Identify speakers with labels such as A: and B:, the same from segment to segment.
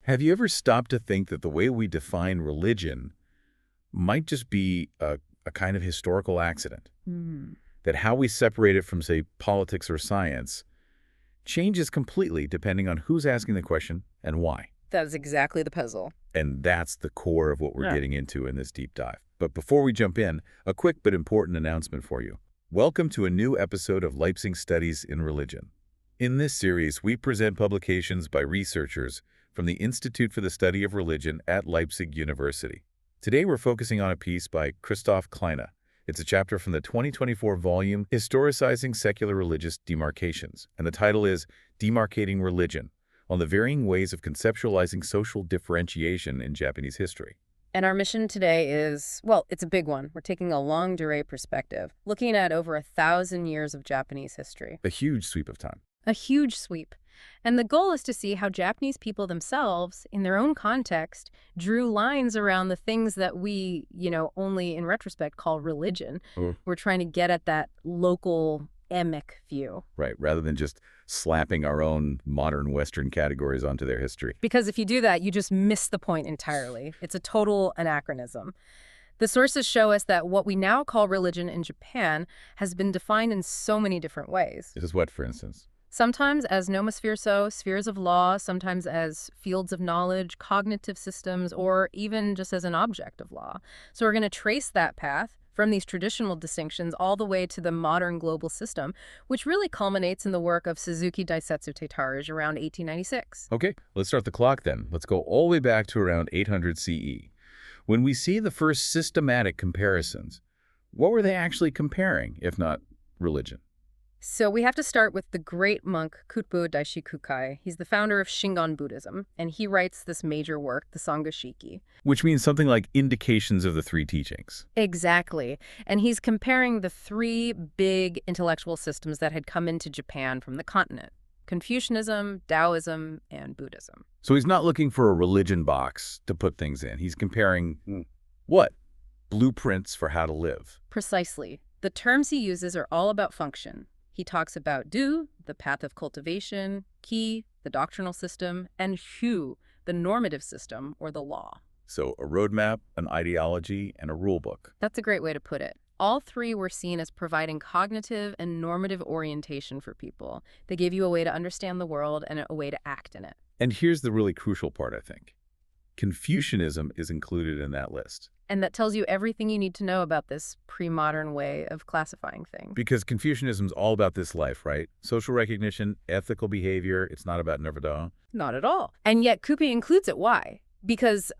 A: Have you ever stopped to think that the way we define religion might just be a kind of historical accident?
B: Hmm.
A: That how we separate it from, say, politics or science changes completely depending on who's asking the question and why.
B: That is exactly the puzzle.
A: And that's the core of what we're
B: Yeah.
A: getting into in this deep dive. But before we jump in, a quick but important announcement for you. Welcome to a new episode of Leipzig Studies in Religion. In this series, we present publications by researchers from the Institute for the Study of Religion at Leipzig University. Today, we're focusing on a piece by Christoph Kleine. It's a chapter from the 2024 volume, Historicizing Secular Religious Demarcations, and the title is Demacrating Religion, on the varying ways of conceptualizing social differentiation in Japanese history.
B: And our mission today is, well, it's a big one. We're taking a longue durée perspective, looking at over 1,000 years of Japanese history.
A: A huge sweep of time.
B: A huge sweep. And the goal is to see how Japanese people themselves, in their own context, drew lines around the things that we, only in retrospect call religion. We're trying to get at that local emic view.
A: Right, rather than just slapping our own modern Western categories onto their history.
B: Because if you do that, you just miss the point entirely. It's a total anachronism. The sources show us that what we now call religion in Japan has been defined in so many different ways.
A: This is what, for instance?
B: Sometimes as nomosphere, spheres of law, sometimes as fields of knowledge, cognitive systems, or even just as an object of law. So we're going to trace that path from these traditional distinctions all the way to the modern global system, which really culminates in the work of Suzuki Daisetsu Taitara around 1896.
A: Okay, let's start the clock then. Let's go all the way back to around 800 CE. When we see the first systematic comparisons, what were they actually comparing, if not religion?
B: So we have to start with the great monk Kutbu Daishikukai. He's the founder of Shingon Buddhism, and he writes this major work, the Sangha Shiki.
A: Which means something like indications of the three teachings.
B: Exactly. And he's comparing the three big intellectual systems that had come into Japan from the continent: Confucianism, Taoism, and Buddhism.
A: So he's not looking for a religion box to put things in. He's comparing what? Blueprints for how to live.
B: Precisely. The terms he uses are all about function. He talks about Du, the path of cultivation, Ki, the doctrinal system, and Hu, the normative system, or the law.
A: So a roadmap, an ideology, and a rule book.
B: That's a great way to put it. All three were seen as providing cognitive and normative orientation for people. They gave you a way to understand the world and a way to act in it.
A: And here's the really crucial part, I think. Confucianism is included in that list.
B: And that tells you everything you need to know about this pre-modern way of classifying things.
A: Because Confucianism's all about this life, right? Social recognition, ethical behavior. It's not about nirvana.
B: Not at all. And yet Kupi includes it. Why? Because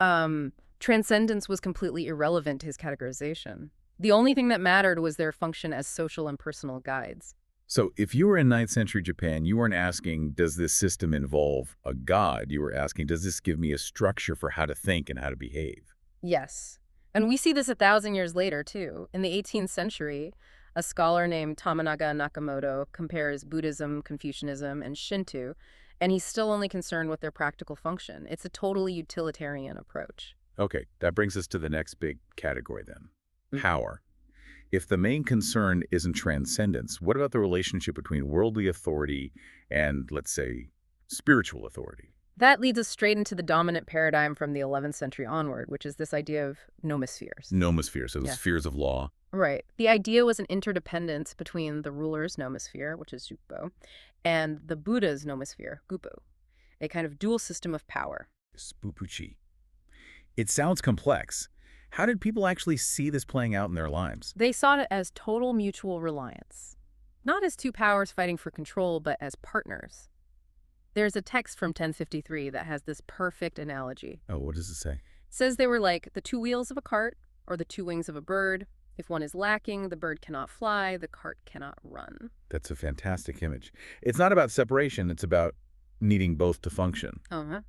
B: transcendence was completely irrelevant to his categorization. The only thing that mattered was their function as social and personal guides.
A: So if you were in 9th century Japan, you weren't asking, does this system involve a god? You were asking, does this give me a structure for how to think and how to behave?
B: Yes. And we see this 1,000 years later, too. In the 18th century, a scholar named Tamanaga Nakamoto compares Buddhism, Confucianism, and Shinto, and he's still only concerned with their practical function. It's a totally utilitarian approach.
A: Okay, that brings us to the next big category then. Power. If the main concern isn't transcendence, what about the relationship between worldly authority and, let's say, spiritual authority?
B: That leads us straight into the dominant paradigm from the 11th century onward, which is this idea of nomospheres.
A: Nomospheres, so the spheres of law.
B: Right. The idea was an interdependence between the ruler's nomosphere, which is Jukbo, and the Buddha's nomosphere, Gupo, a kind of dual system of power.
A: Spupuchi. It sounds complex. How did people actually see this playing out in their lives?
B: They saw it as total mutual reliance, not as two powers fighting for control, but as partners. There's a text from 1053 that has this perfect analogy.
A: Oh, what does it say?
B: It says they were like the two wheels of a cart or the two wings of a bird. If one is lacking, the bird cannot fly, the cart cannot run.
A: That's a fantastic image. It's not about separation, it's about needing both to function.
B: Uh-huh.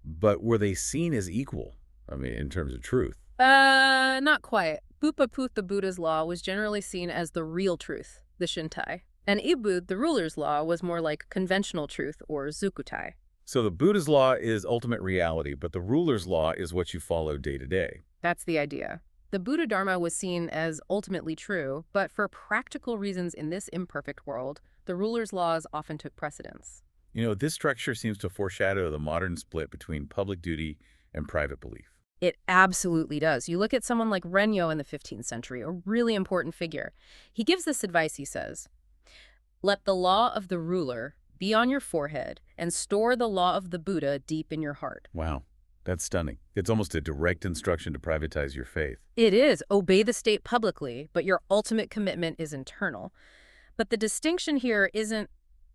A: But were they seen as equal? I mean, in terms of truth?
B: Not quite. Bupaput, the Buddha's law, was generally seen as the real truth, the Shintai. And Ibud, the ruler's law, was more like conventional truth, or Zukutai.
A: So the Buddha's law is ultimate reality, but the ruler's law is what you follow day to day.
B: That's the idea. The Buddha Dharma was seen as ultimately true, but for practical reasons in this imperfect world, the ruler's laws often took precedence.
A: This structure seems to foreshadow the modern split between public duty and private belief.
B: It absolutely does. You look at someone like Regno in the 15th century, a really important figure. He gives this advice, he says, "Let the law of the ruler be on your forehead and store the law of the Buddha deep in your heart."
A: Wow, that's stunning. It's almost a direct instruction to privatize your faith.
B: It is. Obey the state publicly, but your ultimate commitment is internal. But the distinction here isn't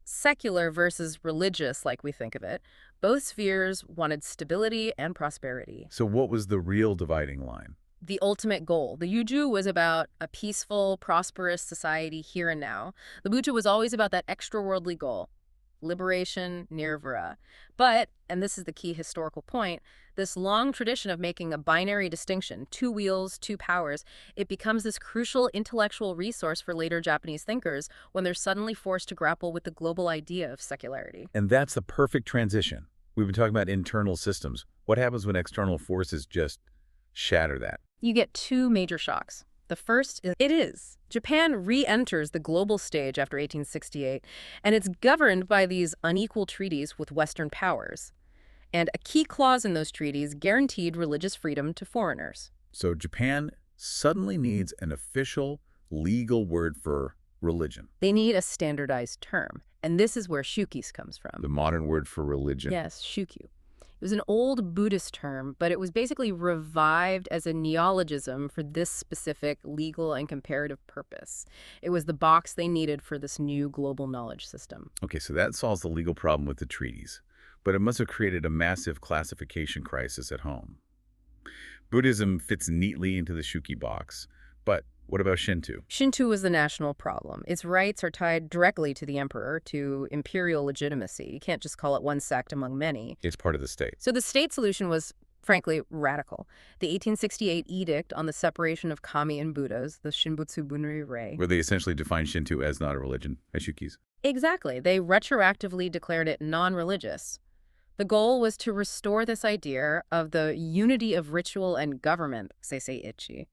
B: secular versus religious like we think of it. Both spheres wanted stability and prosperity.
A: So what was the real dividing line?
B: The ultimate goal. The Yuju was about a peaceful, prosperous society here and now. The Buddha was always about that extra-worldly goal, liberation, nirvana. But, and this is the key historical point, this long tradition of making a binary distinction, two wheels, two powers, it becomes this crucial intellectual resource for later Japanese thinkers when they're suddenly forced to grapple with the global idea of secularity.
A: And that's the perfect transition. We've been talking about internal systems. What happens when external forces just shatter that?
B: You get two major shocks. The first is Japan re-enters the global stage after 1868, and it's governed by these unequal treaties with Western powers. And a key clause in those treaties guaranteed religious freedom to foreigners.
A: So Japan suddenly needs an official legal word for religion.
B: They need a standardized term, and this is where shukis comes from.
A: The modern word for religion.
B: Yes, shukyu. It was an old Buddhist term, but it was basically revived as a neologism for this specific legal and comparative purpose. It was the box they needed for this new global knowledge system.
A: Okay, so that solves the legal problem with the treaties, but it must have created a massive classification crisis at home. Buddhism fits neatly into the shuki box, but what about Shinto?
B: Shinto was the national problem. Its rights are tied directly to the emperor, to imperial legitimacy. You can't just call it one sect among many.
A: It's part of the state.
B: So the state solution was, frankly, radical. The 1868 edict on the separation of kami and Buddhas, the Shinbutsu Bunri Rei.
A: Where they essentially defined Shinto as not a religion, as shukis.
B: Exactly. They retroactively declared it non-religious. The goal was to restore this idea of the unity of ritual and government, seisei ichi.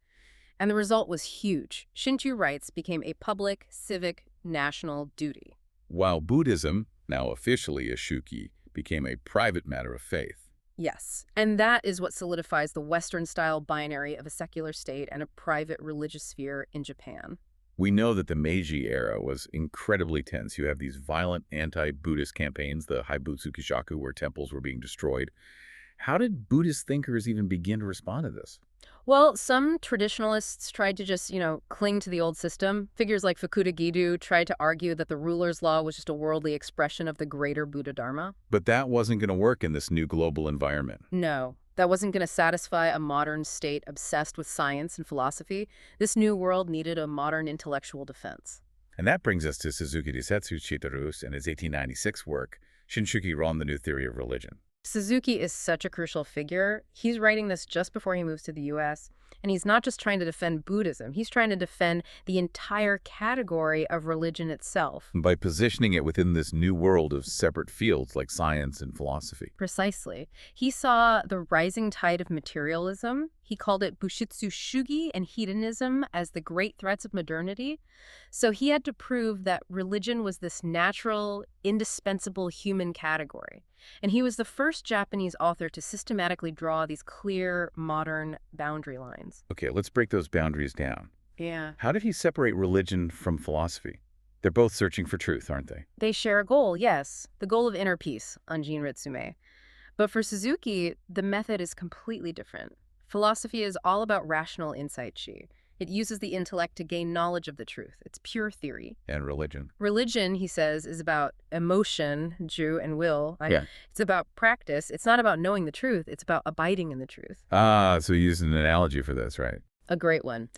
B: And the result was huge. Shinto rights became a public, civic, national duty.
A: While Buddhism, now officially a shuki, became a private matter of faith.
B: Yes, and that is what solidifies the Western-style binary of a secular state and a private religious sphere in Japan.
A: We know that the Meiji era was incredibly tense. You have these violent anti-Buddhist campaigns, the Haibutsu Kishaku, where temples were being destroyed. How did Buddhist thinkers even begin to respond to this?
B: Well, some traditionalists tried to just, cling to the old system. Figures like Fukuda Gidu tried to argue that the ruler's law was just a worldly expression of the greater Buddha Dharma.
A: But that wasn't going to work in this new global environment.
B: No, that wasn't going to satisfy a modern state obsessed with science and philosophy. This new world needed a modern intellectual defense.
A: And that brings us to Suzuki Desetsu Chitaru's and his 1896 work, Shinshuki Ron, the New Theory of Religion.
B: Suzuki is such a crucial figure. He's writing this just before he moves to the U.S., and he's not just trying to defend Buddhism. He's trying to defend the entire category of religion itself.
A: By positioning it within this new world of separate fields like science and philosophy.
B: Precisely. He saw the rising tide of materialism. He called it Bushitsu Shugi and hedonism as the great threats of modernity. So he had to prove that religion was this natural, indispensable human category. And he was the first Japanese author to systematically draw these clear, modern boundary lines.
A: Okay, let's break those boundaries down.
B: Yeah.
A: How did he separate religion from philosophy? They're both searching for truth, aren't they?
B: They share a goal, yes. The goal of inner peace, Anjin Ritsume. But for Suzuki, the method is completely different. Philosophy is all about rational insight-chi. It uses the intellect to gain knowledge of the truth. It's pure theory.
A: And religion.
B: Religion, he says, is about emotion, ju, and will.
A: Yeah.
B: It's about practice. It's not about knowing the truth. It's about abiding in the truth.
A: Ah, so he used an analogy for this, right?
B: A great one.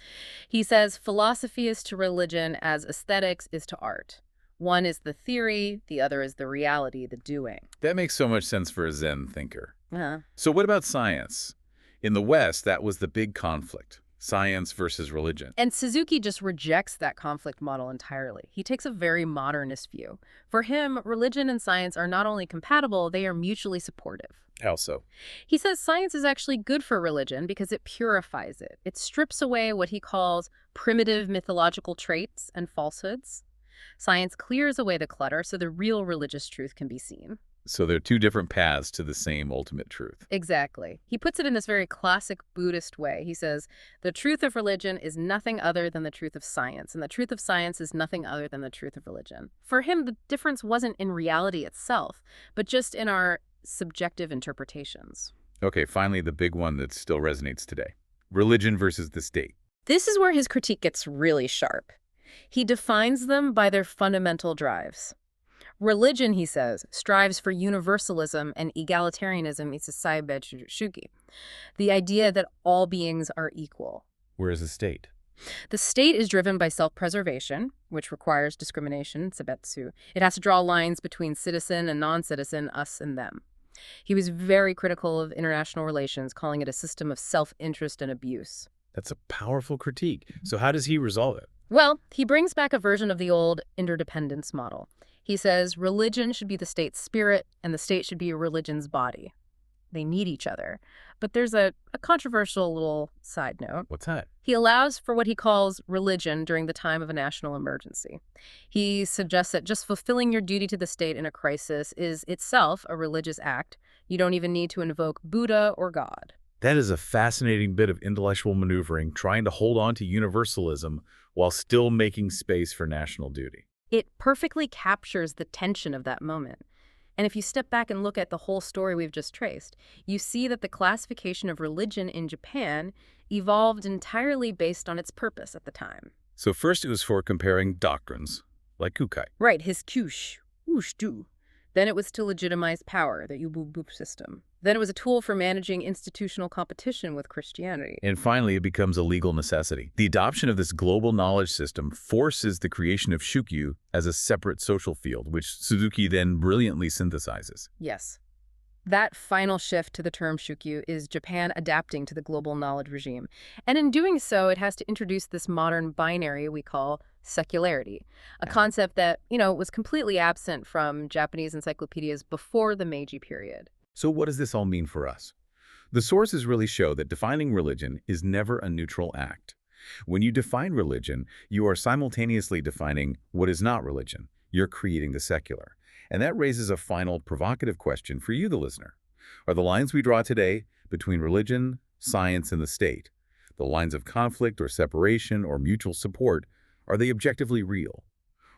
B: He says, philosophy is to religion as aesthetics is to art. One is the theory, the other is the reality, the doing.
A: That makes so much sense for a Zen thinker.
B: Uh-huh.
A: So what about science? In the West, that was the big conflict. Science versus religion.
B: And Suzuki just rejects that conflict model entirely. He takes a very modernist view. For him, religion and science are not only compatible, they are mutually supportive.
A: How so?
B: He says science is actually good for religion because it purifies it. It strips away what he calls primitive mythological traits and falsehoods. Science clears away the clutter so the real religious truth can be seen.
A: So there are two different paths to the same ultimate truth.
B: Exactly. He puts it in this very classic Buddhist way. He says, the truth of religion is nothing other than the truth of science, and the truth of science is nothing other than the truth of religion. For him, the difference wasn't in reality itself, but just in our subjective interpretations.
A: Okay, finally, the big one that still resonates today. Religion versus the state.
B: This is where his critique gets really sharp. He defines them by their fundamental drives. Religion, he says, strives for universalism and egalitarianism, the idea that all beings are equal.
A: Whereas the state?
B: The state is driven by self-preservation, which requires discrimination, sebetsu. It has to draw lines between citizen and non-citizen, us and them. He was very critical of international relations, calling it a system of self-interest and abuse.
A: That's a powerful critique. So how does he resolve it?
B: Well, he brings back a version of the old interdependence model. He says religion should be the state's spirit and the state should be a religion's body. They need each other. But there's a controversial little side note.
A: What's that?
B: He allows for what he calls religion during the time of a national emergency. He suggests that just fulfilling your duty to the state in a crisis is itself a religious act. You don't even need to invoke Buddha or God.
A: That is a fascinating bit of intellectual maneuvering, trying to hold on to universalism while still making space for national duty.
B: It perfectly captures the tension of that moment. And if you step back and look at the whole story we've just traced, you see that the classification of religion in Japan evolved entirely based on its purpose at the time.
A: So first it was for comparing doctrines, like kukai.
B: Right, his kyush, ushdu. Then it was to legitimize power, the yububu system. Then it was a tool for managing institutional competition with Christianity.
A: And finally, it becomes a legal necessity. The adoption of this global knowledge system forces the creation of shukyu as a separate social field, which Suzuki then brilliantly synthesizes.
B: Yes. That final shift to the term shukyu is Japan adapting to the global knowledge regime. And in doing so, it has to introduce this modern binary we call secularity, a concept that, was completely absent from Japanese encyclopedias before the Meiji period.
A: So what does this all mean for us? The sources really show that defining religion is never a neutral act. When you define religion, you are simultaneously defining what is not religion. You're creating the secular. And that raises a final provocative question for you, the listener. Are the lines we draw today between religion, science, and the state, the lines of conflict or separation or mutual support, are they objectively real?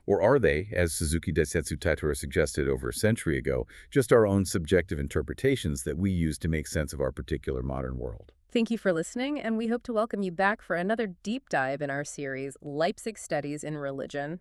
A: Or are they, as Suzuki Daisetsu Taitara suggested over a century ago, just our own subjective interpretations that we use to make sense of our particular modern world?
B: Thank you for listening, and we hope to welcome you back for another deep dive in our series, Leipzig Studies in Religion.